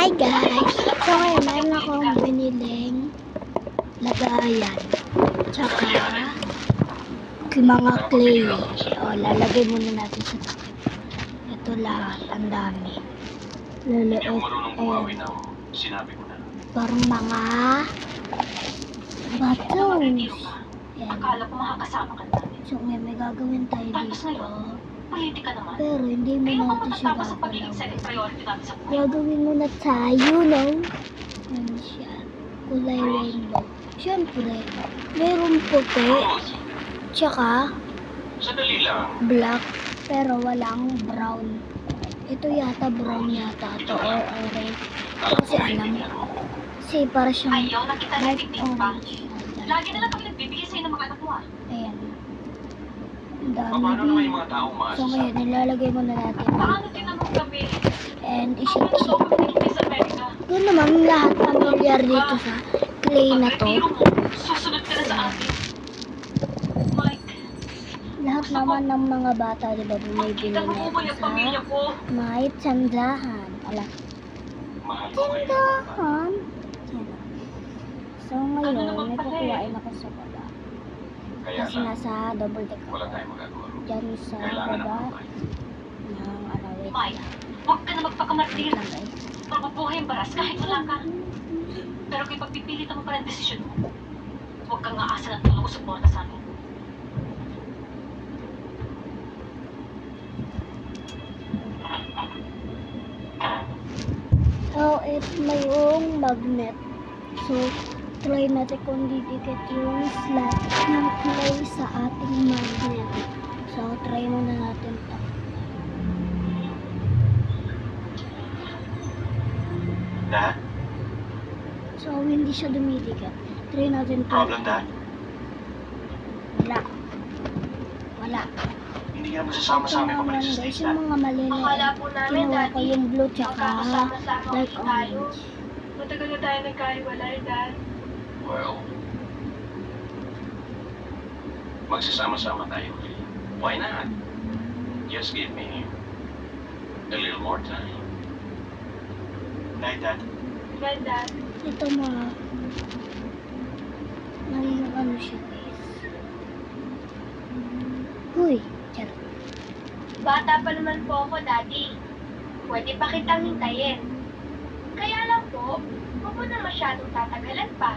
Hi guys! So ngayon, meron akong biniling lagayan. Tsaka mga clay. O, lalagay muna natin sa takip. Ito lahat, ang dami. Liliit. Ayan. Parang mga batos. Ayan. So ngayon, may gagawin tayo dito. Pero hindi mo natin siya gagawin. Gagawin muna tayo, no? Yan siya. Kulay rainbow. Siyempre, mayroong puti. Tsaka, black. Pero walang brown. Ito yata brown yata ito or orange. Ito kasi alam. Kasi para siyang light orange. Lagi na lang kami nagbibigay sa'yo ng mga anak mo ah. Ayan. Ang dami din. So ngayon, nilalagay muna natin Paano dito. tinanong kami? And Ano ishake. ba kami sa Amerika? Doon naman lahat familiar dito sa clay na to. Pag-retiro mo, susunod ka na sa atin. Mike, Lahat naman ng mga bata, di ba, bumibili kita mo po natin yung sa pamilya ko. may tsandahan. Ala, tsandahan. So ngayon, may kukuhain ako sa baba. Kasi nasa double deck ako. Diyan sa baba ng wait Mike, lang. huwag ka na magpakamartir. Wait lang guys. Mabubuhay ang baras kahit wala ka. Pero kung pagpipilitan mo pa ng desisyon mo, huwag kang aasa ng tulong o suporta sa amin. So, ito na yung magnet. So, try natin kung didikit yung slot ng clay sa ating magnet. So, try muna natin ito. Dad? So, hindi siya dumidikit. Try natin ito. Problem, Dad? Wala. Wala. Hindi ka masasama sa amin pabalik sa Guys, States, yung Dad. mga maliliit. Akala po namin, Kinuha ko Daddy, yung blue tsaka magkakasama-sama dark ulit tayo. orange. Matagal na tayo nagkahiwalay, Dad. Well, magsasama-sama tayo. Why not? Just give me a little more time. Night, Dad. Well, Dad. Ito mga naging ano siya guys. Huy, charot. Bata pa naman po ako, Daddy. Pwede pa kitang hintayin. Kaya lang po, huwag mo na masyadong tatagalan pa.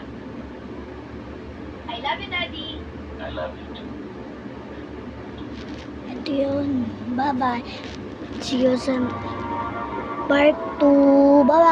I love you, Daddy. I love you too. Ito yun. Bye-bye. See you sa part 2. Bye-bye.